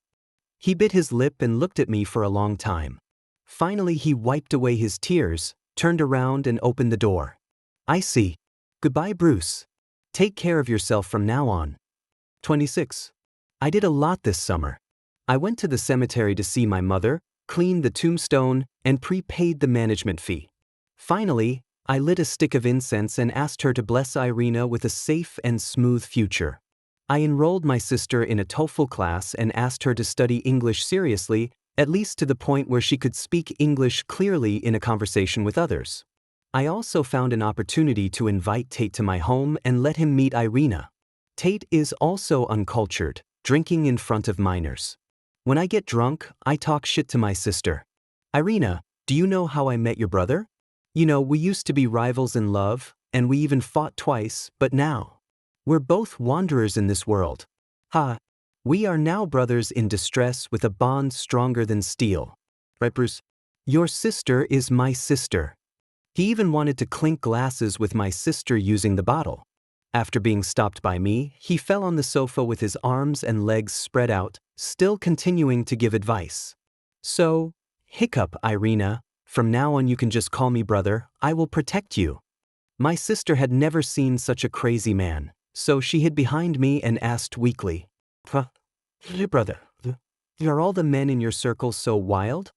He bit his lip and looked at me for a long time. Finally, he wiped away his tears, turned around and opened the door. "I see. Goodbye, Bruce. Take care of yourself from now on." 26. I did a lot this summer. I went to the cemetery to see my mother, cleaned the tombstone, and prepaid the management fee. Finally, I lit a stick of incense and asked her to bless Irina with a safe and smooth future. I enrolled my sister in a TOEFL class and asked her to study English seriously, at least to the point where she could speak English clearly in a conversation with others. I also found an opportunity to invite Tate to my home and let him meet Irina. Tate is also uncultured, drinking in front of minors. When I get drunk, I talk shit to my sister. "Irina, do you know how I met your brother? You know, we used to be rivals in love, and we even fought twice, but now we're both wanderers in this world. Ha! We are now brothers in distress with a bond stronger than steel. Right, Bruce? Your sister is my sister." He even wanted to clink glasses with my sister using the bottle. After being stopped by me, he fell on the sofa with his arms and legs spread out, still continuing to give advice. "So, hiccup, Irina, from now on you can just call me brother, I will protect you." My sister had never seen such a crazy man, so she hid behind me and asked weakly, "Huh? Brother, are all the men in your circle so wild?"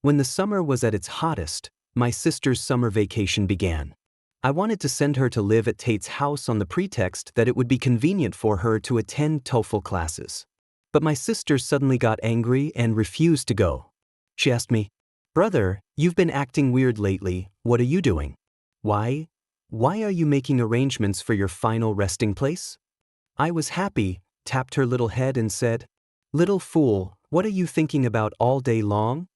When the summer was at its hottest, my sister's summer vacation began. I wanted to send her to live at Tate's house on the pretext that it would be convenient for her to attend TOEFL classes. But my sister suddenly got angry and refused to go. She asked me, "Brother, you've been acting weird lately, what are you doing? Why are you making arrangements for your final resting place?" I was happy, tapped her little head and said, "Little fool, what are you thinking about all day long?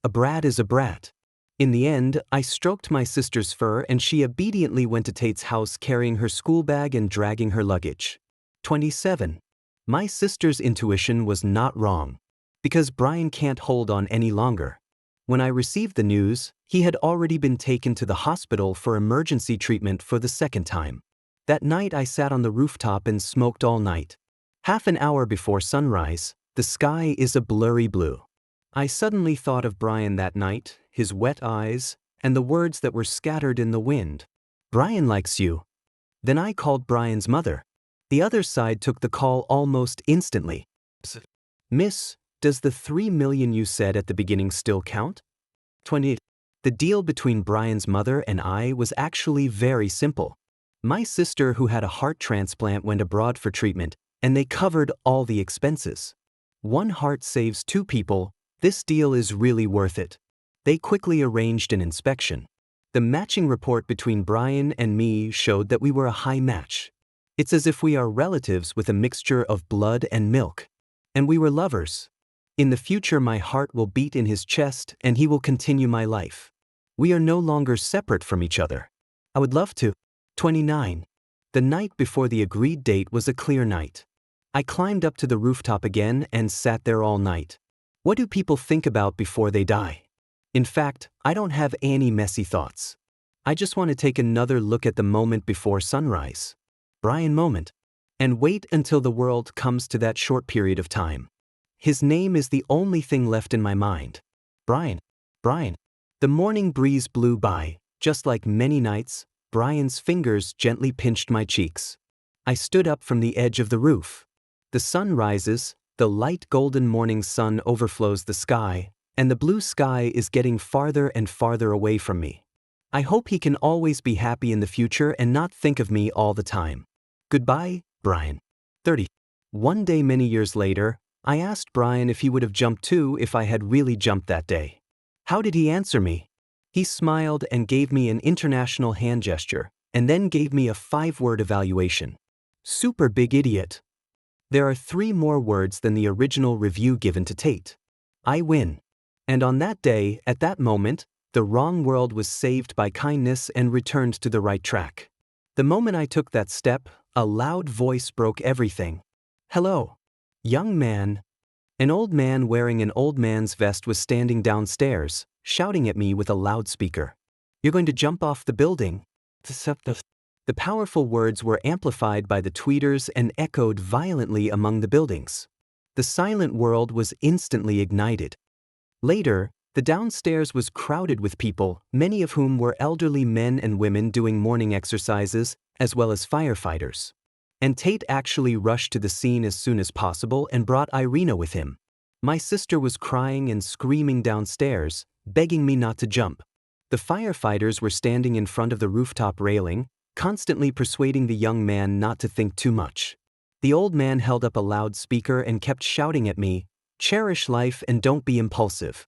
A brat is a brat." In the end, I stroked my sister's fur and she obediently went to Tate's house carrying her school bag and dragging her luggage. 27. My sister's intuition was not wrong. Because Brian can't hold on any longer. When I received the news, he had already been taken to the hospital for emergency treatment for the second time. That night I sat on the rooftop and smoked all night. Half an hour before sunrise, the sky is a blurry blue. I suddenly thought of Brian that night, his wet eyes, and the words that were scattered in the wind. "Brian likes you." Then I called Brian's mother. The other side took the call almost instantly. "Miss, does the 3 million you said at the beginning still count?" 28. The deal between Brian's mother and I was actually very simple. My sister, who had a heart transplant, went abroad for treatment, and they covered all the expenses. One heart saves 2 people. This deal is really worth it. They quickly arranged an inspection. The matching report between Brian and me showed that we were a high match. It's as if we are relatives with a mixture of blood and milk. And we were lovers. In the future my heart will beat in his chest and he will continue my life. We are no longer separate from each other. I would love to. 29. The night before the agreed date was a clear night. I climbed up to the rooftop again and sat there all night. What do people think about before they die? In fact, I don't have any messy thoughts. I just want to take another look at the moment before sunrise. Brian moment. And wait until the world comes to that short period of time. His name is the only thing left in my mind. Brian. The morning breeze blew by. Just like many nights, Brian's fingers gently pinched my cheeks. I stood up from the edge of the roof. The sun rises, the light golden morning sun overflows the sky, and the blue sky is getting farther and farther away from me. I hope he can always be happy in the future and not think of me all the time. Goodbye, Brian. 30. One day many years later, I asked Brian if he would have jumped too if I had really jumped that day. How did he answer me? He smiled and gave me an international hand gesture, and then gave me a 5-word evaluation. Super big idiot. There are 3 more words than the original review given to Tate. I win. And on that day, at that moment, the wrong world was saved by kindness and returned to the right track. The moment I took that step, a loud voice broke everything. "Hello, young man. An old man wearing an old man's vest was standing downstairs, shouting at me with a loudspeaker. "You're going to jump off the building." The powerful words were amplified by the tweeters and echoed violently among the buildings. The silent world was instantly ignited. Later, the downstairs was crowded with people, many of whom were elderly men and women doing morning exercises, as well as firefighters. And Tate actually rushed to the scene as soon as possible and brought Irina with him. My sister was crying and screaming downstairs, begging me not to jump. The firefighters were standing in front of the rooftop railing, constantly persuading the young man not to think too much. The old man held up a loudspeaker and kept shouting at me, "Cherish life and don't be impulsive.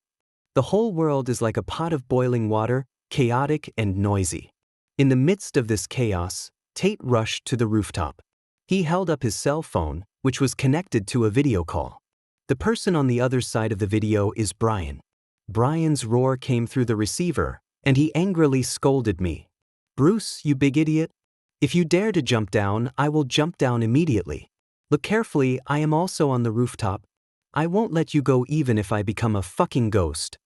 The whole world is like a pot of boiling water, chaotic and noisy." In the midst of this chaos, Tate rushed to the rooftop. He held up his cell phone, which was connected to a video call. The person on the other side of the video is Brian. Brian's roar came through the receiver, and he angrily scolded me. "Bruce, you big idiot. If you dare to jump down, I will jump down immediately. Look carefully, I am also on the rooftop. I won't let you go even if I become a fucking ghost."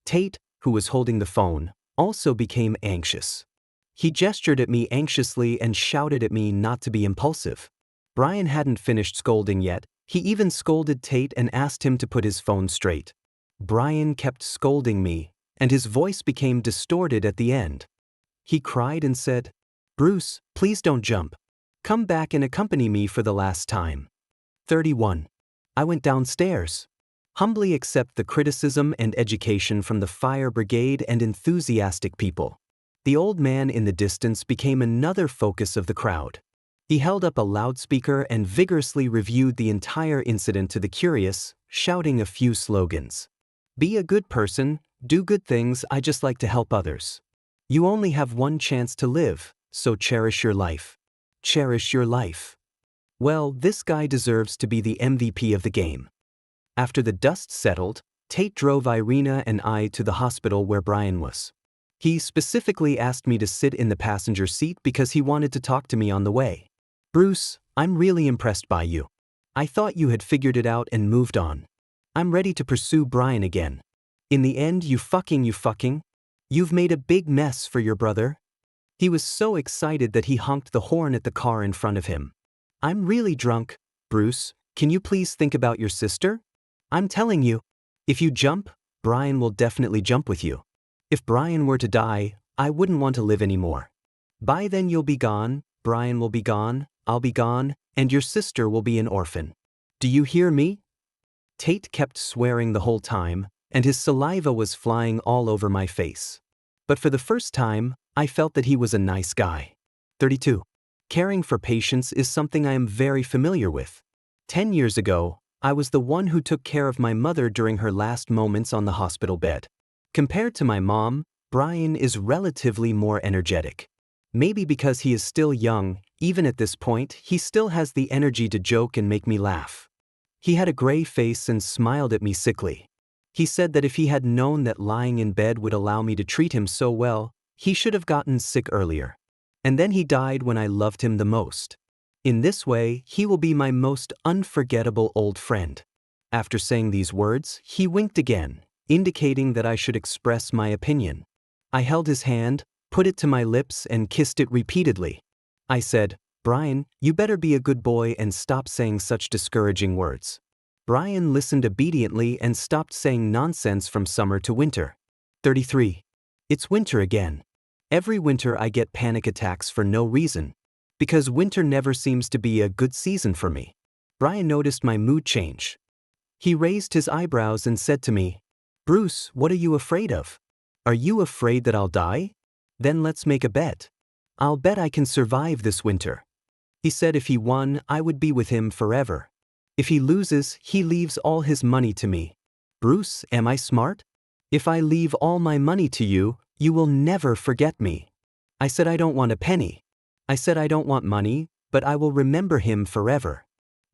Tate, who was holding the phone, also became anxious. He gestured at me anxiously and shouted at me not to be impulsive. Brian hadn't finished scolding yet. He even scolded Tate and asked him to put his phone straight. Brian kept scolding me, and his voice became distorted at the end. He cried and said, "Bruce, please don't jump. Come back and accompany me for the last time." 31. I went downstairs. Humbly accept the criticism and education from the fire brigade and enthusiastic people. The old man in the distance became another focus of the crowd. He held up a loudspeaker and vigorously reviewed the entire incident to the curious, shouting a few slogans. "Be a good person, do good things, I just like to help others. You only have one chance to live, so cherish your life. Cherish your life." Well, this guy deserves to be the MVP of the game. After the dust settled, Tate drove Irina and I to the hospital where Brian was. He specifically asked me to sit in the passenger seat because he wanted to talk to me on the way. "Bruce, I'm really impressed by you. I thought you had figured it out and moved on. I'm ready to pursue Brian again. In the end, you've made a big mess for your brother." He was so excited that he honked the horn at the car in front of him. "I'm really drunk. Bruce, can you please think about your sister? I'm telling you, if you jump, Brian will definitely jump with you. If Brian were to die, I wouldn't want to live anymore. By then you'll be gone, Brian will be gone, I'll be gone, and your sister will be an orphan. Do you hear me?" Tate kept swearing the whole time, and his saliva was flying all over my face. But for the first time, I felt that he was a nice guy. 32. Caring for patients is something I am very familiar with. 10 years ago, I was the one who took care of my mother during her last moments on the hospital bed. Compared to my mom, Brian is relatively more energetic. Maybe because he is still young, even at this point, he still has the energy to joke and make me laugh. He had a gray face and smiled at me sickly. He said that if he had known that lying in bed would allow me to treat him so well, he should have gotten sick earlier. And then he died when I loved him the most. In this way, he will be my most unforgettable old friend. After saying these words, he winked again, indicating that I should express my opinion. I held his hand, put it to my lips and kissed it repeatedly. I said, "Brian, you better be a good boy and stop saying such discouraging words." Brian listened obediently and stopped saying nonsense from summer to winter. 33. It's winter again. Every winter I get panic attacks for no reason, because winter never seems to be a good season for me. Brian noticed my mood change. He raised his eyebrows and said to me, "Bruce, what are you afraid of? Are you afraid that I'll die? Then let's make a bet. I'll bet I can survive this winter." He said if he won, I would be with him forever. If he loses, he leaves all his money to me. Bruce, am I smart? If I leave all my money to you, you will never forget me. I said I don't want a penny. I said I don't want money, but I will remember him forever.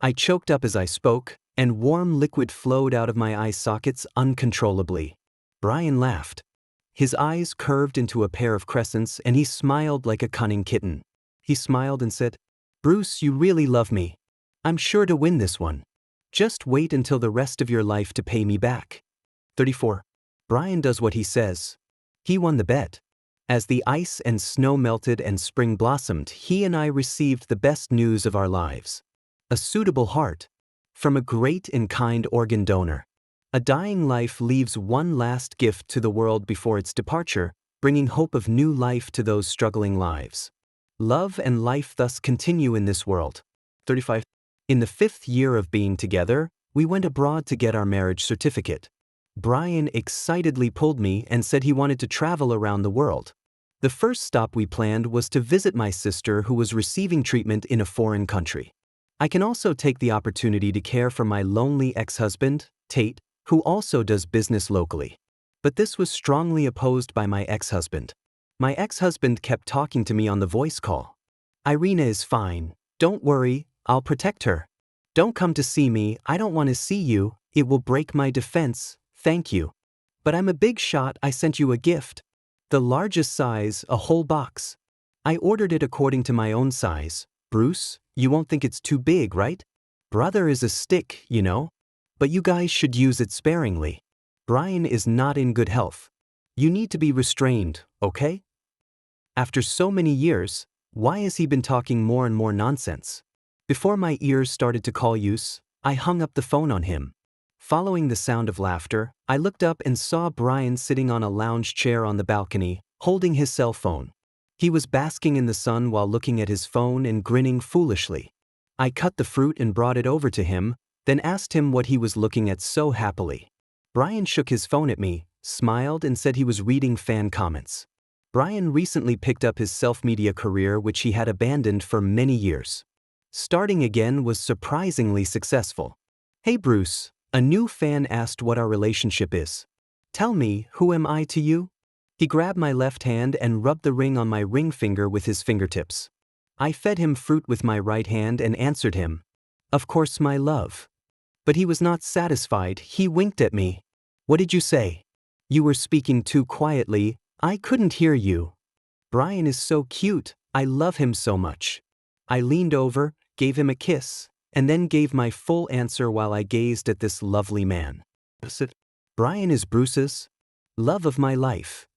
I choked up as I spoke, and warm liquid flowed out of my eye sockets uncontrollably. Brian laughed. His eyes curved into a pair of crescents and he smiled like a cunning kitten. He smiled and said, "Bruce, you really love me. I'm sure to win this one." Just wait until the rest of your life to pay me back. 34. Brian does what he says. He won the bet. As the ice and snow melted and spring blossomed, he and I received the best news of our lives. A suitable heart. From a great and kind organ donor. A dying life leaves one last gift to the world before its departure, bringing hope of new life to those struggling lives. Love and life thus continue in this world. 35. In the 5th year of being together, we went abroad to get our marriage certificate. Brian excitedly pulled me and said he wanted to travel around the world. The first stop we planned was to visit my sister who was receiving treatment in a foreign country. I can also take the opportunity to care for my lonely ex-husband, Tate, who also does business locally. But this was strongly opposed by my ex-husband. My ex-husband kept talking to me on the voice call. Irina is fine. Don't worry, I'll protect her. Don't come to see me, I don't want to see you, it will break my defense, thank you. But I'm a big shot, I sent you a gift. The largest size, a whole box. I ordered it according to my own size. Bruce, you won't think it's too big, right? Brother is a stick, you know? But you guys should use it sparingly. Brian is not in good health. You need to be restrained, okay? After so many years, why has he been talking more and more nonsense? Before my ears started to call use, I hung up the phone on him. Following the sound of laughter, I looked up and saw Brian sitting on a lounge chair on the balcony, holding his cell phone. He was basking in the sun while looking at his phone and grinning foolishly. I cut the fruit and brought it over to him, then asked him what he was looking at so happily. Brian shook his phone at me, smiled and said he was reading fan comments. Brian recently picked up his self-media career which he had abandoned for many years. Starting again was surprisingly successful. Hey Bruce, a new fan asked what our relationship is. Tell me, who am I to you? He grabbed my left hand and rubbed the ring on my ring finger with his fingertips. I fed him fruit with my right hand and answered him. Of course, my love. But he was not satisfied, he winked at me. What did you say? You were speaking too quietly, I couldn't hear you. Brian is so cute, I love him so much. I leaned over, gave him a kiss, and then gave my full answer while I gazed at this lovely man. Brian is Bruce's love of my life.